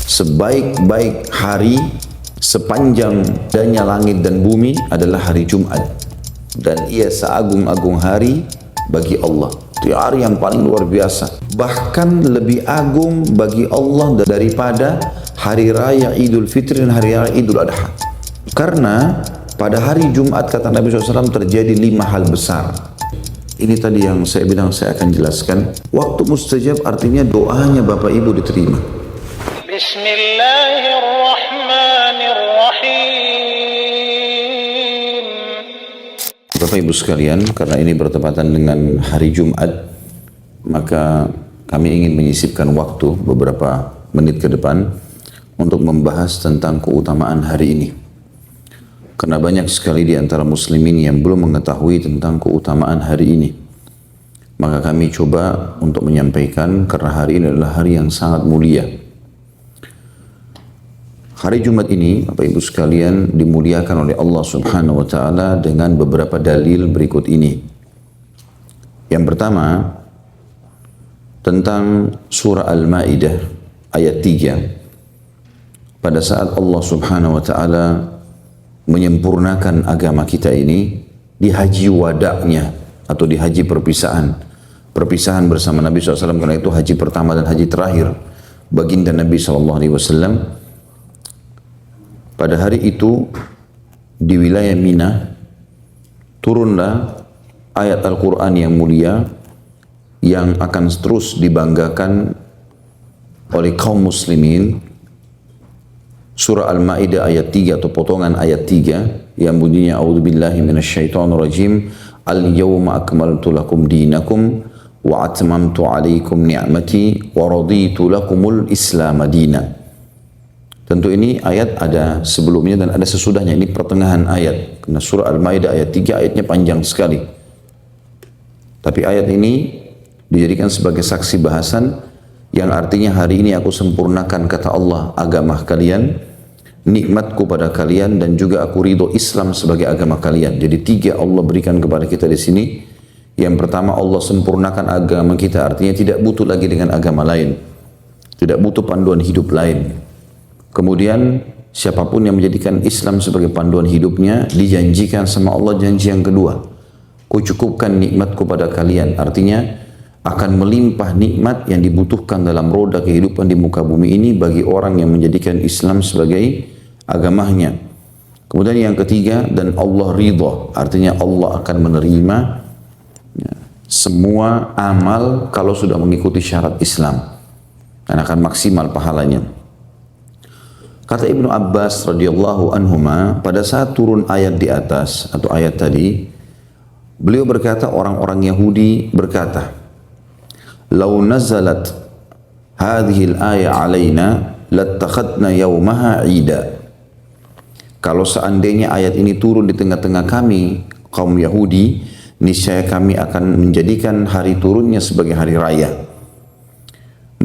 sebaik-baik hari sepanjang adanya langit dan bumi adalah hari Jumat, dan ia seagung-agung hari bagi Allah. Itu hari yang paling luar biasa, bahkan lebih agung bagi Allah daripada hari raya Idul Fitri dan hari raya Idul Adha. Karena pada hari Jumat kata Nabi SAW terjadi 5 hal besar. Ini tadi yang saya bilang saya akan jelaskan. Waktu mustajab artinya doanya Bapak Ibu diterima. Bismillahirrahmanirrahim. Bapak Ibu sekalian, karena ini bertepatan dengan hari Jumat, maka kami ingin menyisipkan waktu beberapa menit ke depan untuk membahas tentang keutamaan hari ini. Karena banyak sekali di antara muslimin yang belum mengetahui tentang keutamaan hari ini. Maka kami coba untuk menyampaikan, karena hari ini adalah hari yang sangat mulia. Hari Jumat ini, Bapak Ibu sekalian, dimuliakan oleh Allah Subhanahu wa Ta'ala dengan beberapa dalil berikut ini. Yang pertama, tentang surah Al-Ma'idah ayat 3. Pada saat Allah Subhanahu wa Ta'ala menyempurnakan agama kita ini di haji wada'nya atau di haji perpisahan bersama Nabi SAW, karena itu haji pertama dan haji terakhir baginda Nabi SAW. Pada hari itu di wilayah Mina turunlah ayat Al-Quran yang mulia yang akan terus dibanggakan oleh kaum muslimin. Surah Al-Ma'idah ayat 3 atau potongan ayat 3 yang bunyinya A'udzubillahi minasyaitonirrajim, Al-yawma akmaltu lakum dinakum wa atmamtu alaikum ni'mati wa raditu lakumul Islam madina. Tentu ini ayat ada sebelumnya dan ada sesudahnya, ini pertengahan ayat. Karena surah Al-Ma'idah ayat 3 ayatnya panjang sekali. Tapi ayat ini dijadikan sebagai saksi bahasan yang artinya hari ini aku sempurnakan, kata Allah, agama kalian, nikmatku pada kalian, dan juga aku ridho Islam sebagai agama kalian. Jadi 3 Allah berikan kepada kita di sini. Yang pertama, Allah sempurnakan agama kita, artinya tidak butuh lagi dengan agama lain, tidak butuh panduan hidup lain. Kemudian siapapun yang menjadikan Islam sebagai panduan hidupnya, dijanjikan sama Allah janji yang kedua, ku cukupkan nikmatku pada kalian, artinya akan melimpah nikmat yang dibutuhkan dalam roda kehidupan di muka bumi ini bagi orang yang menjadikan Islam sebagai agamanya. Kemudian yang ketiga, dan Allah ridha, artinya Allah akan menerima semua amal kalau sudah mengikuti syarat Islam dan akan maksimal pahalanya. Kata Ibnu Abbas radhiyallahu anhuma, pada saat turun ayat di atas atau ayat tadi, beliau berkata, orang-orang Yahudi berkata, "Lau nazalat hadhil ayat alaina lattakhadna yawmaha 'ida." Kalau seandainya ayat ini turun di tengah-tengah kami kaum Yahudi, niscaya kami akan menjadikan hari turunnya sebagai hari raya.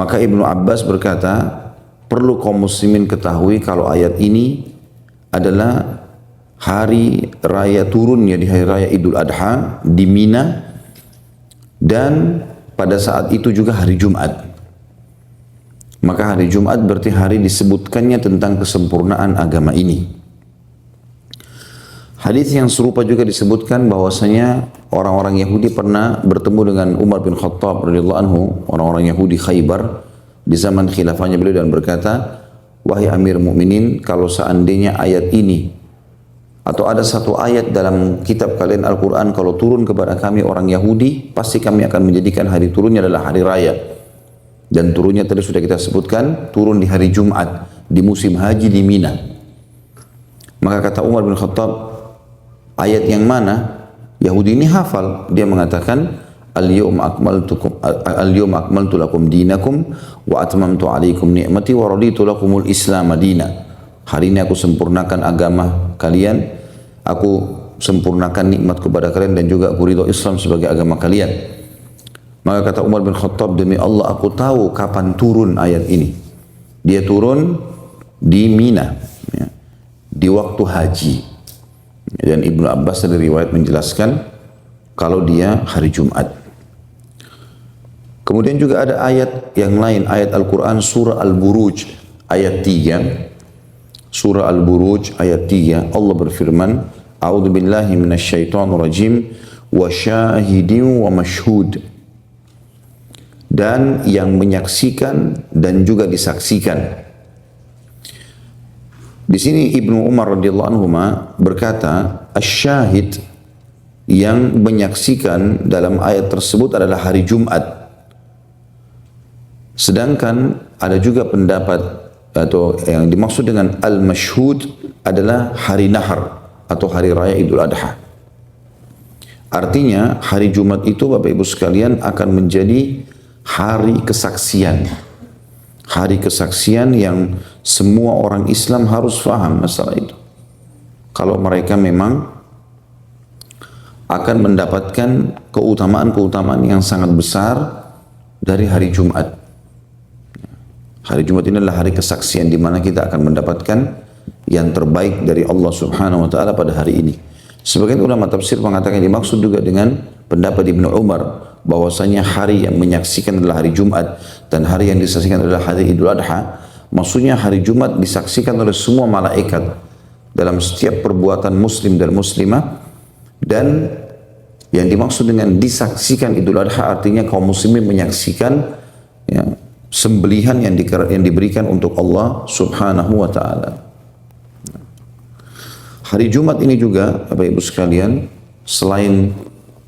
Maka Ibnu Abbas berkata, perlu kaum muslimin ketahui kalau ayat ini adalah hari raya turunnya di hari raya Idul Adha di Mina, dan pada saat itu juga hari Jumat. Maka hari Jumat berarti hari disebutkannya tentang kesempurnaan agama ini. Hadis yang serupa juga disebutkan bahwasanya orang-orang Yahudi pernah bertemu dengan Umar bin Khattab radhiyallahu anhu, orang-orang Yahudi Khaybar di zaman khilafahnya beliau, dan berkata, "Wahai Amir Mukminin, kalau seandainya ayat ini atau ada satu ayat dalam kitab kalian Al-Quran kalau turun kepada kami orang Yahudi, pasti kami akan menjadikan hari turunnya adalah hari raya." Dan turunnya tadi sudah kita sebutkan, turun di hari Jumat di musim haji di Mina. Maka kata Umar bin Khattab, ayat yang mana? Yahudi ini hafal, dia mengatakan, Al-yawma akmaltu lakum dinakum wa atmamtu alaikum ni'mati wa raditu lakumul Islam madina. Hari ini aku sempurnakan agama kalian, aku sempurnakan nikmat kepada kalian, dan juga aku ridho Islam sebagai agama kalian. Maka kata Umar bin Khattab, demi Allah aku tahu kapan turun ayat ini. Dia turun di Mina, ya, di waktu haji. Dan Ibnu Abbas dari riwayat menjelaskan kalau dia hari Jumat. Kemudian juga ada ayat yang lain, ayat Al-Quran surah Al-Buruj ayat 3, surah Al-Buruj ayat 3, Allah berfirman, A'udzu billahi minasyaitonir rajim, wa syahidin wa masyhud. Dan yang menyaksikan dan juga disaksikan. Di sini Ibnu Umar radhiyallahu anhu berkata, asyahid, yang menyaksikan dalam ayat tersebut adalah hari Jumat. Sedangkan ada juga pendapat atau yang dimaksud dengan al-masyhud adalah hari nahar atau hari raya Idul Adha. Artinya hari Jumat itu Bapak Ibu sekalian akan menjadi hari kesaksian. Hari kesaksian yang semua orang Islam harus faham masalah itu. Kalau mereka memang akan mendapatkan keutamaan-keutamaan yang sangat besar dari hari Jumat. Hari Jumat ini adalah hari kesaksian di mana kita akan mendapatkan yang terbaik dari Allah Subhanahu wa taala pada hari ini. Sebagian ulama tafsir mengatakan dimaksud juga dengan pendapat Ibnu Umar bahwasanya hari yang menyaksikan adalah hari Jumat dan hari yang disaksikan adalah hari Idul Adha. Maksudnya hari Jumat disaksikan oleh semua malaikat dalam setiap perbuatan muslim dan muslimah, dan yang dimaksud dengan disaksikan Idul Adha artinya kaum muslimin menyaksikan ya, sembelihan yang diberikan untuk Allah Subhanahu wa taala. Hari Jumat ini juga Bapak Ibu sekalian, selain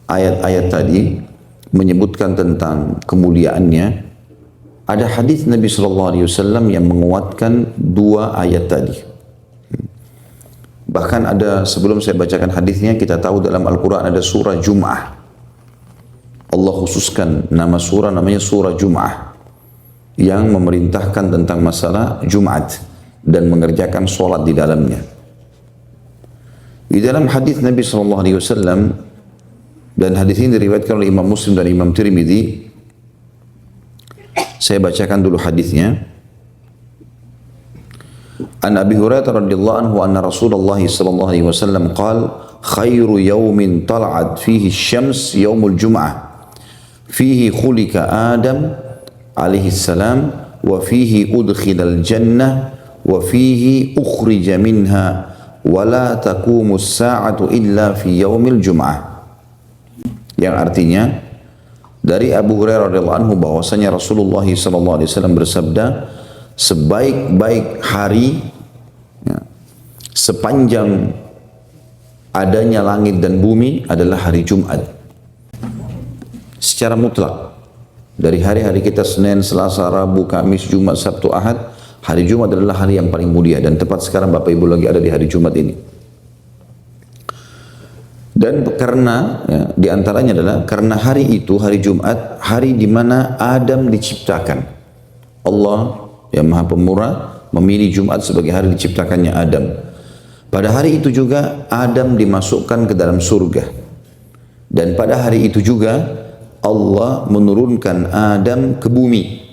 ayat-ayat tadi menyebutkan tentang kemuliaannya, ada hadis Nabi SAW yang menguatkan dua ayat tadi. Bahkan ada, sebelum saya bacakan hadisnya, kita tahu dalam Al-Quran ada surah Jum'ah. Allah khususkan nama surah namanya surah Jum'ah yang memerintahkan tentang masalah Jumat dan mengerjakan sholat di dalamnya. Di dalam hadis Nabi SAW, dan hadis ini diriwayatkan oleh Imam Muslim dan Imam Tirmidzi. Saya bacakan dulu hadisnya. An Abi Hurairah radhiyallahu anhu anna Rasulullah sallallahu alaihi wasallam qala khairu yawmin tala'at fihi asy-syams yaumul jum'ah fihi khuliqa Adam alaihi salam wa fihi udkhilal jannah wa fihi ukhrija minha wa la taqumu as-sa'atu illa fi yaumil jum'ah. Yang artinya dari Abu Hurairah radhiyallahu anhu bahwasanya Rasulullah sallallahu alaihi wasallam bersabda, sebaik-baik hari ya, sepanjang adanya langit dan bumi adalah hari Jumat. Secara mutlak dari hari-hari kita Senin, Selasa, Rabu, Kamis, Jumat, Sabtu, Ahad, hari Jumat adalah hari yang paling mulia, dan tepat sekarang Bapak Ibu lagi ada di hari Jumat ini. Dan karena ya, diantaranya adalah karena hari itu, hari Jumat, hari di mana Adam diciptakan. Allah yang Maha Pemurah memilih Jumat sebagai hari diciptakannya Adam. Pada hari itu juga Adam dimasukkan ke dalam surga. Dan pada hari itu juga Allah menurunkan Adam ke bumi.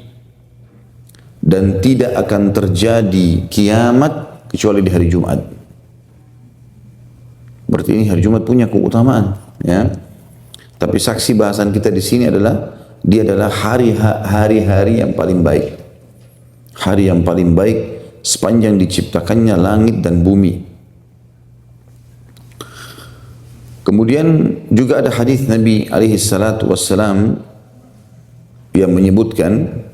Dan tidak akan terjadi kiamat kecuali di hari Jumat. Berarti ini hari Jumat punya keutamaan, ya. Tapi saksi bahasan kita di sini adalah dia adalah hari-hari yang paling baik. Hari yang paling baik sepanjang diciptakannya langit dan bumi. Kemudian juga ada hadis Nabi alaihi salatu wassalam yang menyebutkan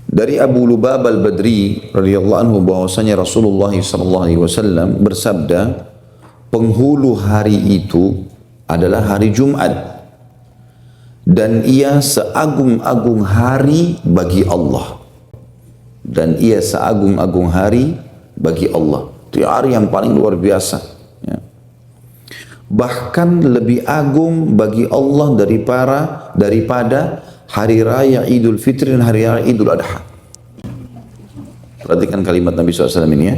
dari Abu Lubab al-Badri radhiyallahu anhu bahwasanya Rasulullah sallallahu alaihi wasallam bersabda, penghulu hari itu adalah hari Jumat dan ia seagung-agung hari bagi Allah. Dan ia seagung-agung hari bagi Allah. Itu hari yang paling luar biasa. Ya. Bahkan lebih agung bagi Allah daripada hari raya Idul Fitri dan hari raya Idul Adha. Perhatikan kalimat Nabi SAW ini ya.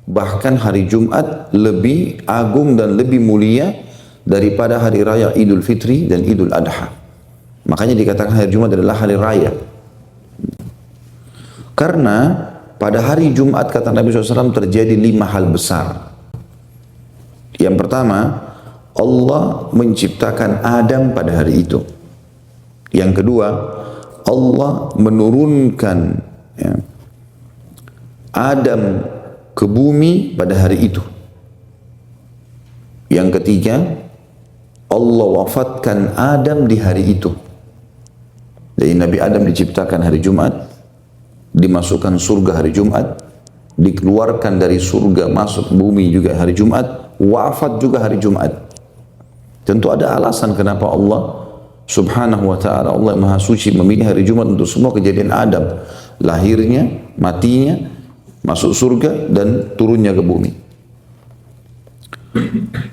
Bahkan hari Jumat lebih agung dan lebih mulia daripada hari raya Idul Fitri dan Idul Adha. Makanya dikatakan hari Jumat adalah hari raya. Karena pada hari Jumat kata Nabi SAW terjadi 5 hal besar. Yang pertama, Allah menciptakan Adam pada hari itu. Yang kedua, Allah menurunkan ya, Adam ke bumi pada hari itu. Yang ketiga, Allah wafatkan Adam di hari itu. Jadi Nabi Adam diciptakan hari Jumat, dimasukkan surga hari Jumat, dikeluarkan dari surga masuk bumi juga hari Jumat, wafat juga hari Jumat. Tentu ada alasan kenapa Allah Subhanahu wa ta'ala, Allah Maha Suci, memilih hari Jumat untuk semua kejadian Adam, lahirnya, matinya, masuk surga dan turunnya ke bumi.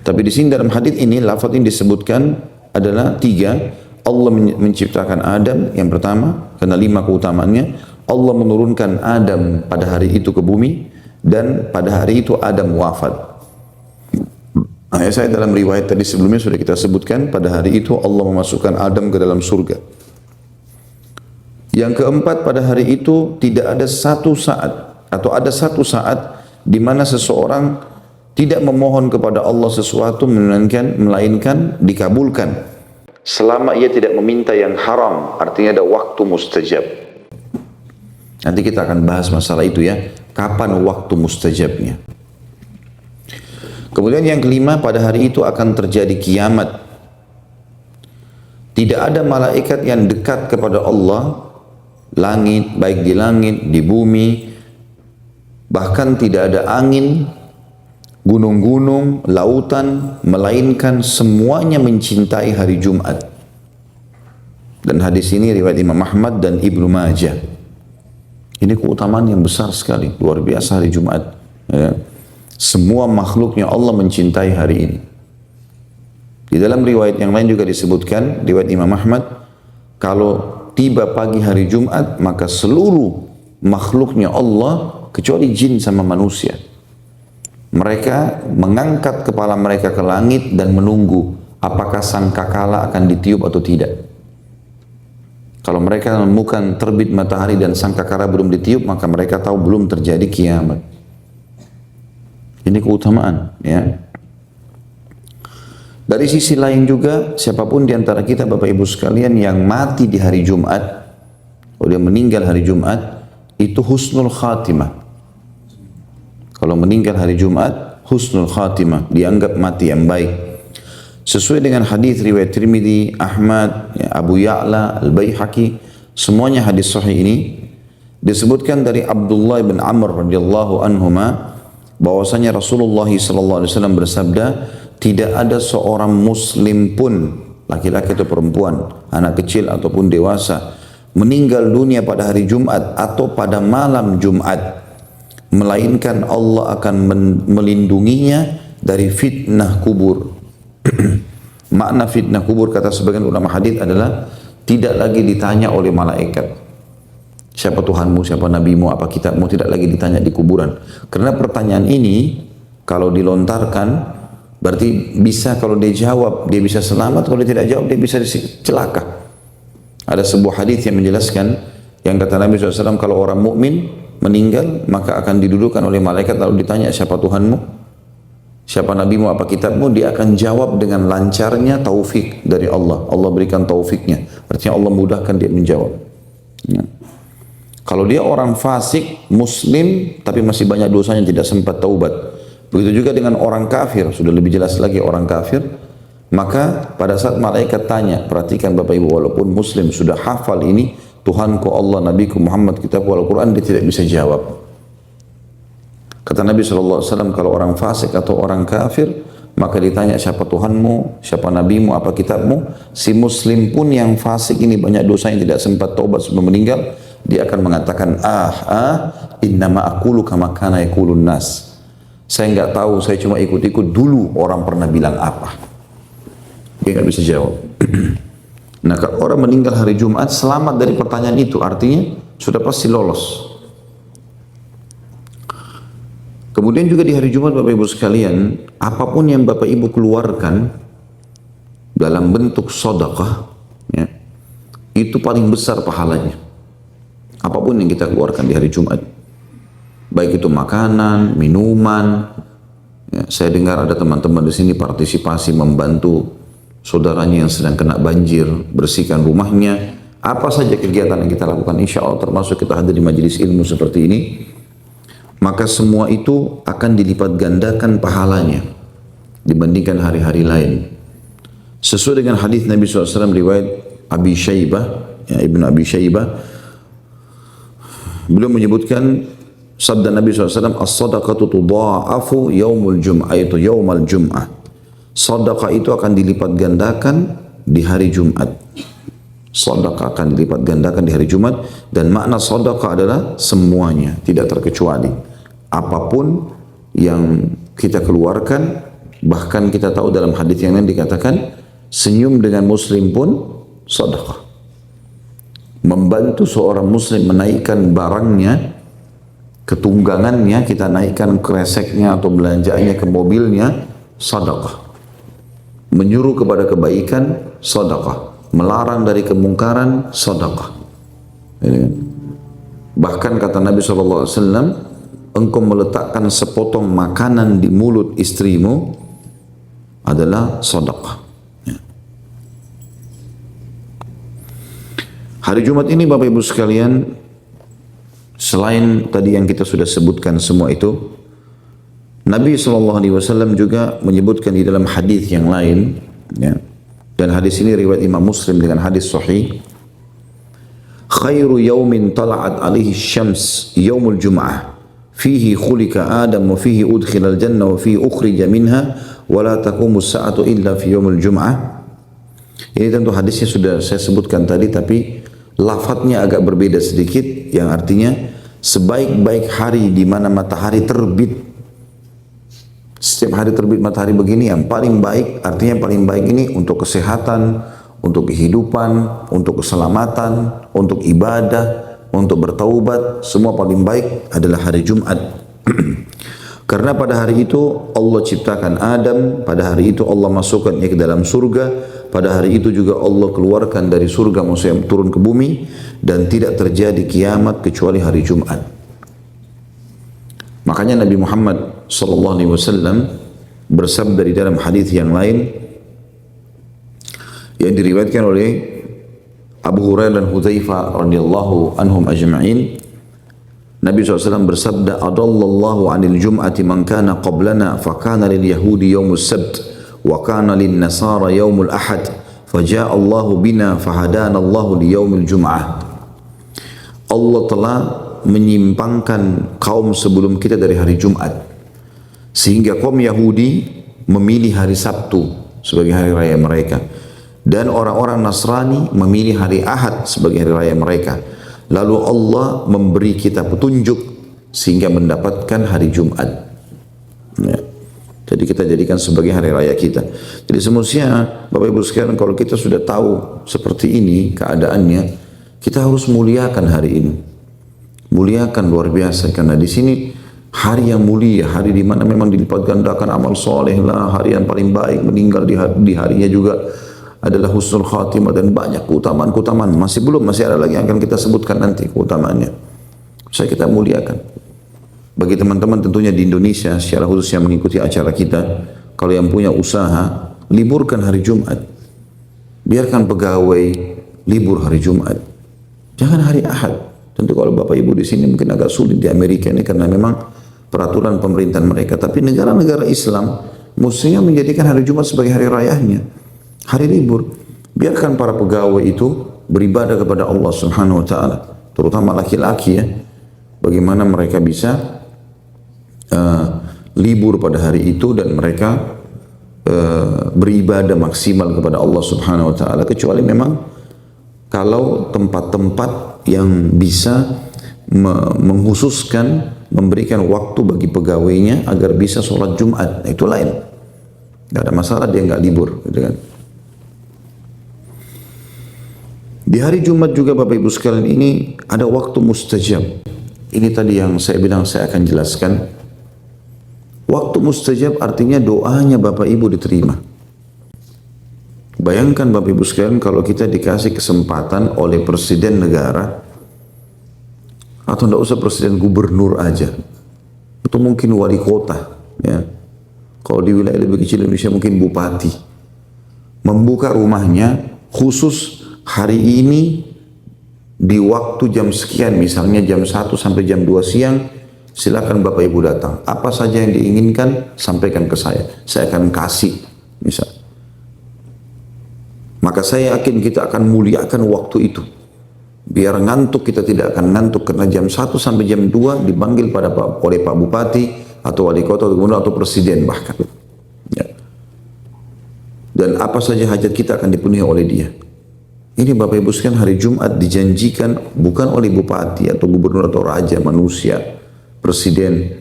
Tapi di sini dalam hadis ini lafaz ini disebutkan adalah 3. Allah menciptakan Adam yang pertama karena 5 keutamaannya. Allah menurunkan Adam pada hari itu ke bumi dan pada hari itu Adam wafat. Saya dalam riwayat tadi sebelumnya sudah kita sebutkan, pada hari itu Allah memasukkan Adam ke dalam surga. Yang keempat, pada hari itu tidak ada satu saat atau ada satu saat di mana seseorang tidak memohon kepada Allah sesuatu melainkan dikabulkan selama ia tidak meminta yang haram, artinya ada waktu mustajab. Nanti kita akan bahas masalah itu ya, kapan waktu mustajabnya. Kemudian yang kelima, pada hari itu akan terjadi kiamat. Tidak ada malaikat yang dekat kepada Allah, langit, baik di langit, di bumi, bahkan tidak ada angin, gunung-gunung, lautan, melainkan semuanya mencintai hari Jumat. Dan hadis ini riwayat Imam Ahmad dan Ibnu Majah. Ini keutamaan yang besar sekali, luar biasa hari Jumat. Ya. Semua makhluknya Allah mencintai hari ini. Di dalam riwayat yang lain juga disebutkan, riwayat Imam Ahmad, kalau tiba pagi hari Jumat, maka seluruh makhluknya Allah, kecuali jin sama manusia, mereka mengangkat kepala mereka ke langit dan menunggu apakah sangkakala akan ditiup atau tidak. Kalau mereka menemukan terbit matahari dan sangkakala belum ditiup, maka mereka tahu belum terjadi kiamat. Ini keutamaan, ya. Dari sisi lain juga, siapapun di antara kita, Bapak Ibu sekalian, yang mati di hari Jumat, atau dia meninggal hari Jumat, itu husnul khatimah. Kalau meninggal hari Jumat, husnul khatimah, dianggap mati yang baik. Sesuai dengan hadis riwayat Tirmidzi, Ahmad, Abu Ya'la, Al-Baihaqi, semuanya hadis sahih ini disebutkan dari Abdullah bin Amr radhiyallahu anhuma, bahwasanya Rasulullah SAW bersabda, tidak ada seorang muslim pun, laki-laki atau perempuan, anak kecil ataupun dewasa, meninggal dunia pada hari Jumat atau pada malam Jumat, melainkan Allah akan melindunginya dari fitnah kubur. Makna fitnah kubur, kata sebagian ulama hadis, adalah tidak lagi ditanya oleh malaikat siapa Tuhanmu, siapa nabimu, apa kitabmu, tidak lagi ditanya di kuburan. Karena pertanyaan ini kalau dilontarkan berarti bisa, kalau dia jawab dia bisa selamat, kalau dia tidak jawab dia bisa celaka. Ada sebuah hadis yang menjelaskan, yang kata Nabi SAW, kalau orang mukmin meninggal maka akan didudukan oleh malaikat lalu ditanya siapa Tuhanmu, siapa nabimu, apa kitabmu, dia akan jawab dengan lancarnya taufik dari Allah. Allah berikan taufiknya, artinya Allah mudahkan dia menjawab. Ya. Kalau dia orang fasik, muslim, tapi masih banyak dosanya, tidak sempat taubat. Begitu juga dengan orang kafir, sudah lebih jelas lagi orang kafir. Maka pada saat malaikat tanya, perhatikan Bapak Ibu, walaupun muslim sudah hafal ini, Tuhanku Allah, Nabiku Muhammad, kitabku Al-Quran, dia tidak bisa jawab. Kata Nabi SAW, kalau orang fasik atau orang kafir, maka ditanya siapa Tuhanmu, siapa nabimu, apa kitabmu, si muslim pun yang fasik ini banyak dosa yang tidak sempat taubat sebelum meninggal, dia akan mengatakan, innama aqulu kama kana yaqulun nas. Saya enggak tahu, saya cuma ikut-ikut dulu orang pernah bilang apa. Dia enggak bisa jawab. Nah, kalau orang meninggal hari Jumat selamat dari pertanyaan itu, artinya sudah pasti lolos. Kemudian juga di hari Jumat, Bapak Ibu sekalian, apapun yang Bapak Ibu keluarkan dalam bentuk sedekah, ya, itu paling besar pahalanya. Apapun yang kita keluarkan di hari Jumat, baik itu makanan, minuman. Ya, saya dengar ada teman-teman di sini partisipasi membantu saudaranya yang sedang kena banjir, bersihkan rumahnya, apa saja kegiatan yang kita lakukan, insya Allah termasuk kita hadir di majelis ilmu seperti ini, maka semua itu akan dilipat gandakan pahalanya dibandingkan hari-hari lain. Sesuai dengan hadis Nabi SAW riwayat Abi Syaibah, ya, Ibnu Abi Syaibah, beliau menyebutkan sabda Nabi SAW, as-sadaqatu tudha'afu yaumul jum'ah, itu yaumal jum'ah. Sedekah itu akan dilipat gandakan di hari Jumat. Sedekah akan dilipat gandakan di hari Jumat, dan makna sedekah adalah semuanya, tidak terkecuali. Apapun yang kita keluarkan, bahkan kita tahu dalam hadis yang lain dikatakan senyum dengan muslim pun sedekah. Membantu seorang muslim menaikkan barangnya, ketunggangannya, kita naikkan kreseknya atau belanjaannya ke mobilnya, sedekah. Menyuruh kepada kebaikan, sedekah. Melarang dari kemungkaran, sedekah. Bahkan kata Nabi SAW, engkau meletakkan sepotong makanan di mulut istrimu adalah sedekah. Hari Jumat ini Bapak Ibu sekalian, selain tadi yang kita sudah sebutkan semua itu, Nabi SAW juga menyebutkan di dalam hadis yang lain, ya, dan hadis ini riwayat Imam Muslim dengan hadis sahih, khairu yaumin tala'at alaihi syams yaumul jum'ah fihi khulika Adam wa fihi udkhilal jannah wa fihi ukhrija minha wa la taqumu as-sa'atu illa fi yaumul jum'ah. Ini tentu hadisnya sudah saya sebutkan tadi, tapi lafadznya agak berbeda sedikit, yang artinya sebaik-baik hari di mana matahari terbit. Setiap hari terbit matahari begini yang paling baik, artinya paling baik ini untuk kesehatan, untuk kehidupan, untuk keselamatan, untuk ibadah, untuk bertaubat, semua paling baik adalah hari Jumat. Karena pada hari itu Allah ciptakan Adam, pada hari itu Allah masukkan dia ke dalam surga, pada hari itu juga Allah keluarkan dari surga manusia yang turun ke bumi, dan tidak terjadi kiamat kecuali hari Jumat. Makanya Nabi Muhammad SAW bersabda di dalam hadis yang lain yang diriwayatkan oleh Abu Hurairah dan Hudzaifah radhiyallahu anhum ajma'in, Nabi SAW bersabda, adallallahu anil jum'ati man kana qablana fakana lil yahudi yaumus sabt wa kana lin nasara yaumul ahad faja'a Allahu bina fahadana Allahu li yaumil jum'ah. Allah telah menyimpangkan kaum sebelum kita dari hari Jumat, sehingga kaum Yahudi memilih hari Sabtu sebagai hari raya mereka, dan orang-orang Nasrani memilih hari Ahad sebagai hari raya mereka. Lalu Allah memberi kita petunjuk sehingga mendapatkan hari Jumat, ya. Jadi kita jadikan sebagai hari raya kita. Jadi semestinya Bapak Ibu sekalian, kalau kita sudah tahu seperti ini keadaannya, kita harus muliakan hari ini. Muliakan luar biasa, karena di sini hari yang mulia, hari di mana memang dilipat gandakan amal soleh lah, hari yang paling baik, meninggal di harinya juga adalah husnul khatimah, dan banyak keutamaan-keutamaan. Masih ada lagi yang akan kita sebutkan nanti keutamaannya. Saya kita muliakan. Bagi teman-teman tentunya di Indonesia secara khusus yang mengikuti acara kita, kalau yang punya usaha, liburkan hari Jumat. Biarkan pegawai libur hari Jumat. Jangan hari Ahad. Tentu kalau Bapak Ibu di sini mungkin agak sulit di Amerika ini karena memang peraturan pemerintahan mereka. Tapi negara-negara Islam mestinya menjadikan hari Jumat sebagai hari rayanya, hari libur. Biarkan para pegawai itu beribadah kepada Allah Subhanahu wa taala, terutama laki-laki, ya. Bagaimana mereka bisa libur pada hari itu dan mereka beribadah maksimal kepada Allah Subhanahu wa taala, kecuali memang kalau tempat-tempat yang bisa menghususkan, memberikan waktu bagi pegawainya agar bisa sholat Jumat, itu lain. Tidak ada masalah dia nggak libur, gitu kan. Di hari Jumat juga Bapak Ibu sekalian ini ada waktu mustajab. Ini tadi yang saya bilang saya akan jelaskan. Waktu mustajab artinya doanya Bapak Ibu diterima. Bayangkan Bapak Ibu sekalian kalau kita dikasih kesempatan oleh presiden negara, atau tidak usah presiden, gubernur aja, atau mungkin wali kota, ya. Kalau di wilayah lebih kecil Indonesia mungkin bupati, membuka rumahnya khusus hari ini di waktu jam sekian, misalnya jam 1 sampai jam 2 siang, silakan Bapak Ibu datang. Apa saja yang diinginkan, sampaikan ke saya akan kasih, misal. Maka saya yakin kita akan muliakan waktu itu. Biar ngantuk, kita tidak akan ngantuk, karena jam 1 sampai jam 2 dipanggil oleh Pak Bupati, atau Wali Kota, atau Presiden bahkan. Ya. Dan apa saja hajat kita akan dipenuhi oleh dia. Ini Bapak Ibu sekalian, hari Jumat dijanjikan bukan oleh bupati atau gubernur atau raja manusia, presiden,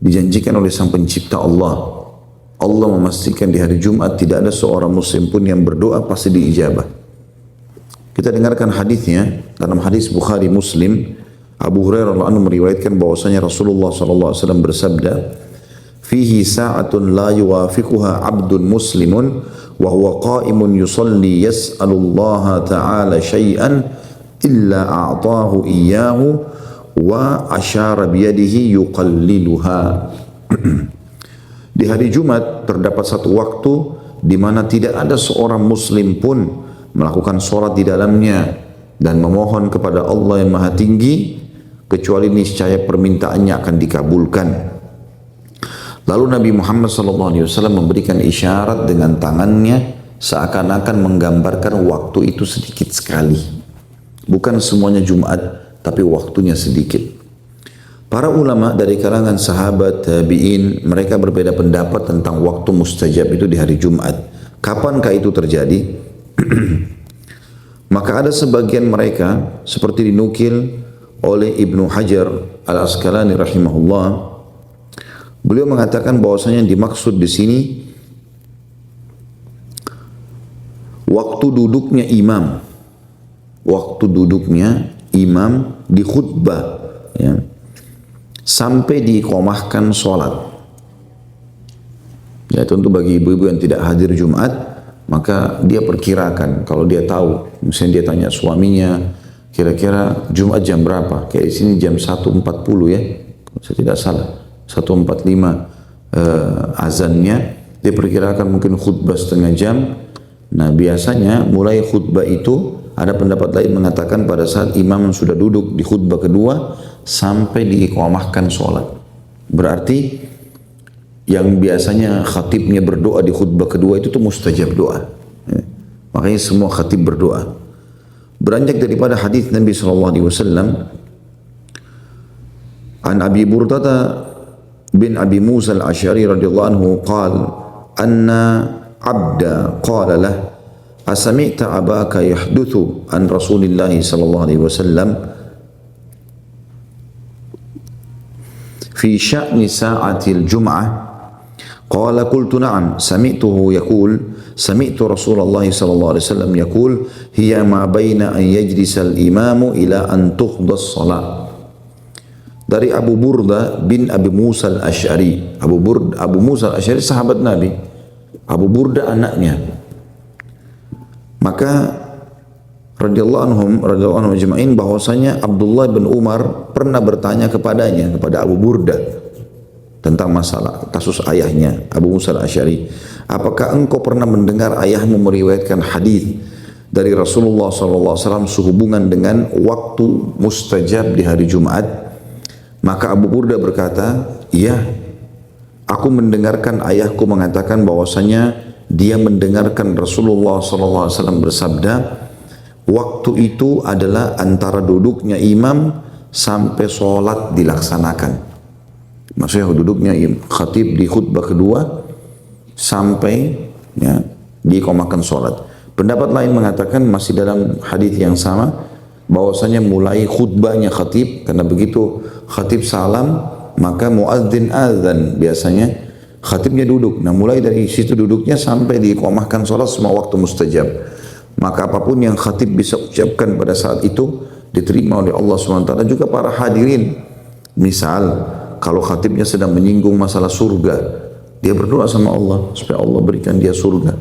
dijanjikan oleh Sang Pencipta Allah. Allah memastikan di hari Jumat tidak ada seorang muslim pun yang berdoa pasti diijabah. Kita dengarkan hadisnya dalam hadis Bukhari Muslim. Abu Hurairah radhiyallahu anhu meriwayatkan bahwasanya Rasulullah sallallahu alaihi wasallam bersabda, "Fihi sa'atun la yuwafiquha 'abdun muslimun wa huwa qa'imun yusalli yas'alullaha ta'ala syai'an illa a'tahu iyyahu wa asyara biyadihi yuqalliluha." Di hari Jumat terdapat satu waktu di mana tidak ada seorang muslim pun melakukan sholat di dalamnya dan memohon kepada Allah yang Maha Tinggi kecuali niscaya permintaannya akan dikabulkan. Lalu Nabi Muhammad SAW memberikan isyarat dengan tangannya seakan-akan menggambarkan waktu itu sedikit sekali. Bukan semuanya Jumat, tapi waktunya sedikit. Para ulama dari kalangan sahabat, tabi'in, mereka berbeda pendapat tentang waktu mustajab itu di hari Jumat. Kapankah itu terjadi? Maka ada sebagian mereka seperti dinukil oleh Ibnu Hajar Al-Asqalani rahimahullah. Beliau mengatakan bahwasanya yang dimaksud di sini waktu duduknya imam. Waktu duduknya imam di khutbah, ya, sampai diiqamahkan sholat. Ya, tentu bagi ibu-ibu yang tidak hadir Jumat, maka dia perkirakan, kalau dia tahu, misalnya dia tanya suaminya, kira-kira Jumat jam berapa? Kayak di sini jam 1.40 ya, kalau saya tidak salah, 1.45 azannya, dia perkirakan mungkin khutbah setengah jam. Nah biasanya mulai khutbah itu, ada pendapat lain mengatakan pada saat imam sudah duduk di khutbah kedua, sampai diiqamahkan sholat. Berarti yang biasanya khatibnya berdoa di khutbah kedua itu tuh mustajab doa. Ya. Makanya semua khatib berdoa. Beranjak daripada hadis Nabi SAW, an Abi Burdah bin Abi Musa al-Asy'ari radhiyallahu anhu qala anna abda qala lah asami'ta abaka yahduthu an Rasulillah sallallahu alaihi wasallam fi sya'ni sa'atil jum'ah. Qala qultu na'am sami'tuhu yaqul sami'tu Rasulullah sallallahu alaihi wasallam yaqul hiya ma baina an yajlisa al-imamu ila an tuqdas salat. Dari Abu Burdah bin Abi Musa al-Asy'ari. Abu Musa al-Asy'ari sahabat Nabi. Abu Burdah anaknya. Maka radhiyallahu anhum ajma'in bahwasanya Abdullah bin Umar pernah bertanya kepadanya, kepada Abu Burdah, tentang masalah kasus ayahnya Abu Musa al-Asy'ari. Apakah engkau pernah mendengar ayahmu meriwayatkan hadis dari Rasulullah SAW sehubungan dengan waktu mustajab di hari Jumat? Maka Abu Burdah berkata, iya, aku mendengarkan ayahku mengatakan bahwasanya dia mendengarkan Rasulullah SAW bersabda, waktu itu adalah antara duduknya imam sampai sholat dilaksanakan. Maksudnya duduknya khatib di khutbah kedua sampai ya, diiqamahkan sholat. Pendapat lain mengatakan masih dalam hadis yang sama, bahwasanya mulai khutbahnya khatib, karena begitu khatib salam maka muadzin azan, biasanya khatibnya duduk. Nah mulai dari situ duduknya sampai diiqamahkan sholat semua waktu mustajab. Maka apapun yang khatib bisa ucapkan pada saat itu diterima oleh Allah SWT. Juga para hadirin, misal kalau khatibnya sedang menyinggung masalah surga, dia berdoa sama Allah supaya Allah berikan dia surga.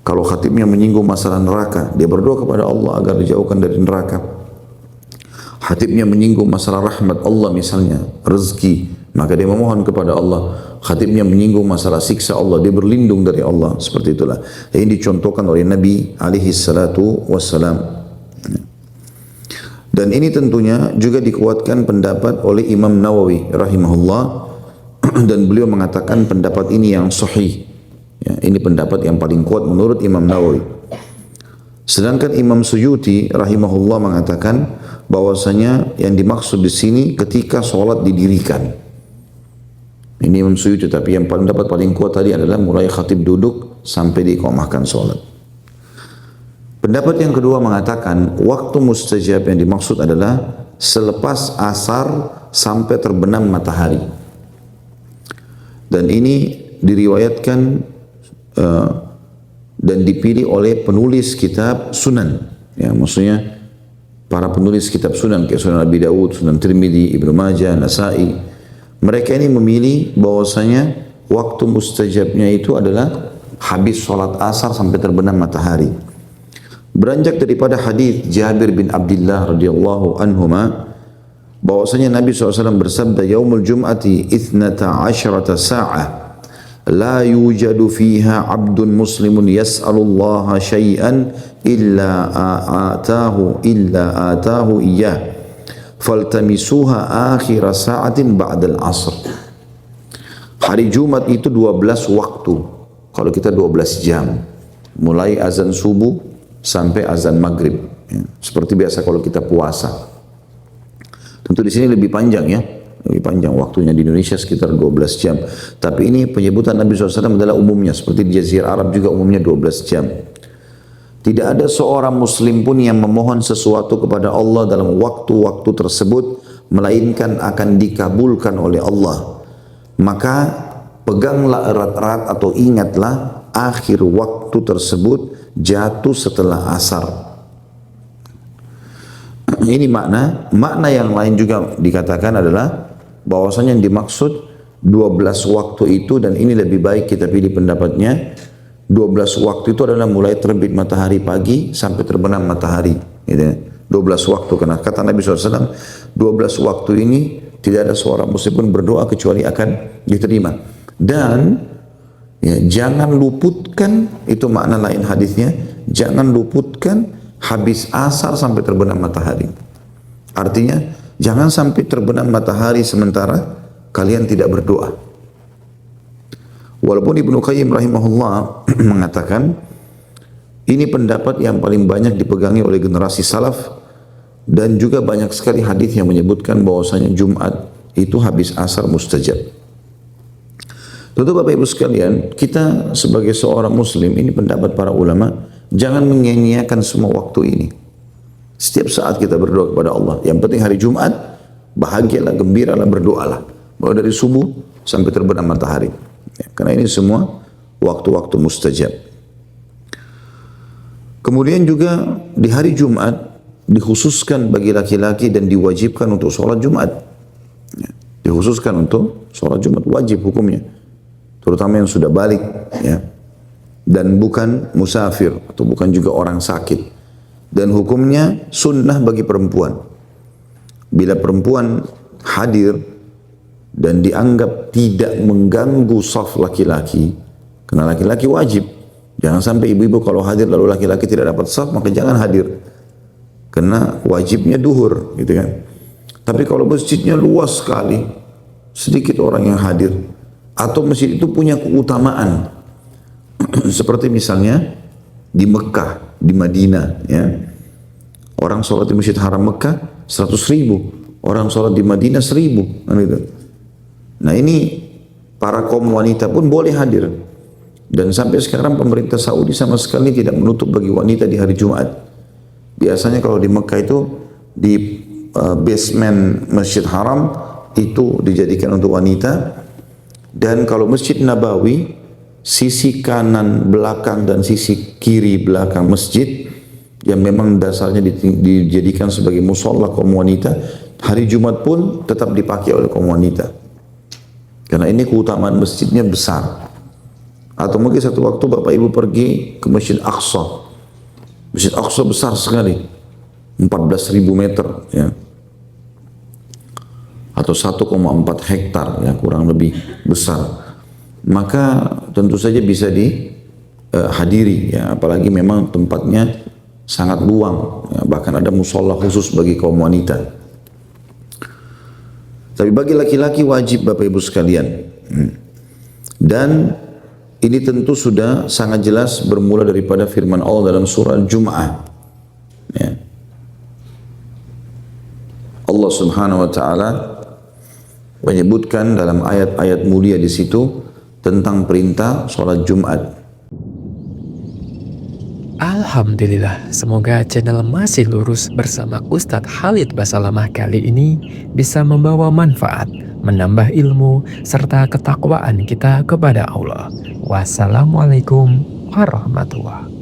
Kalau khatibnya menyinggung masalah neraka, dia berdoa kepada Allah agar dijauhkan dari neraka. Khatibnya menyinggung masalah rahmat Allah misalnya, rezeki, maka dia memohon kepada Allah. Khatibnya menyinggung masalah siksa Allah, dia berlindung dari Allah. Seperti itulah. Ini dicontohkan oleh Nabi alaihi salatu wassalam. Dan ini tentunya juga dikuatkan pendapat oleh Imam Nawawi rahimahullah dan beliau mengatakan pendapat ini yang sahih. Ya, ini pendapat yang paling kuat menurut Imam Nawawi. Sedangkan Imam Suyuti rahimahullah mengatakan bahwasanya yang dimaksud di sini ketika sholat didirikan. Ini Imam Suyuti, tapi yang pendapat paling kuat tadi adalah mulai khatib duduk sampai diiqamahkan sholat. Pendapat yang kedua mengatakan waktu mustajab yang dimaksud adalah selepas asar sampai terbenam matahari. Dan ini diriwayatkan dan dipilih oleh penulis kitab Sunan. Ya, maksudnya para penulis kitab Sunan kayak Sunan Abi Dawud, Sunan Tirmidzi, Ibnu Majah, Nasa'i. Mereka ini memilih bahwasanya waktu mustajabnya itu adalah habis sholat asar sampai terbenam matahari. Beranjak daripada hadis Jabir bin Abdullah radhiyallahu anhuma bahwasanya Nabi SAW bersabda, "Yaumul Jum'ati 12 sa'ah la yujadu fiha 'abdun muslimun yas'alullaha syai'an illa atahu iyyah faltamisuha akhir sa'atin ba'dal asr." Hari Jumat itu 12 waktu. Kalau kita 12 jam. Mulai azan subuh sampai azan maghrib. Ya, seperti biasa kalau kita puasa. Tentu di sini lebih panjang ya. Lebih panjang waktunya, di Indonesia sekitar 12 jam. Tapi ini penyebutan Nabi SAW adalah umumnya. Seperti di Jazirah Arab juga umumnya 12 jam. Tidak ada seorang muslim pun yang memohon sesuatu kepada Allah dalam waktu-waktu tersebut, melainkan akan dikabulkan oleh Allah. Maka peganglah erat-erat atau ingatlah akhir waktu tersebut jatuh setelah asar. Ini makna yang lain juga dikatakan adalah bahwasanya yang dimaksud 12 waktu itu, dan ini lebih baik kita pilih pendapatnya, 12 waktu itu adalah mulai terbit matahari pagi sampai terbenam matahari, gitu. 12 waktu, karena kata Nabi SAW 12 waktu ini tidak ada seorang muslim pun berdoa kecuali akan diterima. Dan ya, jangan luputkan, itu makna lain hadisnya, jangan luputkan habis asar sampai terbenam matahari. Artinya jangan sampai terbenam matahari sementara kalian tidak berdoa. Walaupun Ibnu Qayyim rahimahullah mengatakan ini pendapat yang paling banyak dipegangi oleh generasi salaf, dan juga banyak sekali hadis yang menyebutkan bahwasanya Jumat itu habis asar mustajab. Tentu Bapak Ibu sekalian, kita sebagai seorang muslim, ini pendapat para ulama, jangan menyia-nyiakan semua waktu ini. Setiap saat kita berdoa kepada Allah. Yang penting hari Jumat, bahagialah, gembiralah, berdoalah. Mulai dari subuh sampai terbenam matahari. Ya, karena ini semua waktu-waktu mustajab. Kemudian juga di hari Jumat dikhususkan bagi laki-laki dan diwajibkan untuk sholat Jumat. Ya, dikhususkan untuk sholat Jumat, wajib hukumnya. Terutama yang sudah balik, ya, dan bukan musafir atau bukan juga orang sakit. Dan hukumnya sunnah bagi perempuan. Bila perempuan hadir dan dianggap tidak mengganggu saf laki-laki, karena laki-laki wajib. Jangan sampai ibu-ibu kalau hadir lalu laki-laki tidak dapat saf, maka jangan hadir. Karena wajibnya duhur, gitu kan. Tapi kalau masjidnya luas sekali, sedikit orang yang hadir, atau masjid itu punya keutamaan, seperti misalnya di Mekah, di Madinah, ya. Orang sholat di Masjid Haram Mekah 100.000, orang sholat di Madinah 1.000, kan gitu. Nah ini para kaum wanita pun boleh hadir. Dan sampai sekarang pemerintah Saudi sama sekali tidak menutup bagi wanita di hari Jumat. Biasanya kalau di Mekah itu di basement Masjid Haram itu dijadikan untuk wanita. Dan kalau Masjid Nabawi, sisi kanan belakang dan sisi kiri belakang masjid yang memang dasarnya dijadikan sebagai musola kaum wanita, hari Jumat pun tetap dipakai oleh kaum wanita. Karena ini keutamaan masjidnya besar. Atau mungkin satu waktu Bapak Ibu pergi ke Masjid Aqsa. Masjid Aqsa besar sekali, 14.000 meter, ya. Atau 1,4 hektar, ya, kurang lebih besar. Maka tentu saja bisa dihadiri, ya, apalagi memang tempatnya sangat luang, ya, bahkan ada musola khusus bagi kaum wanita. Tapi bagi laki-laki wajib, Bapak Ibu sekalian. Dan ini tentu sudah sangat jelas bermula daripada firman Allah dalam surah Al-Jum'ah. Ya. Allah Subhanahu wa taala menyebutkan dalam ayat-ayat mulia di situ tentang perintah sholat Jumat. Alhamdulillah, semoga channel Masih Lurus bersama Ustadz Khalid Basalamah kali ini bisa membawa manfaat, menambah ilmu, serta ketakwaan kita kepada Allah. Wassalamualaikum warahmatullahi wabarakatuh.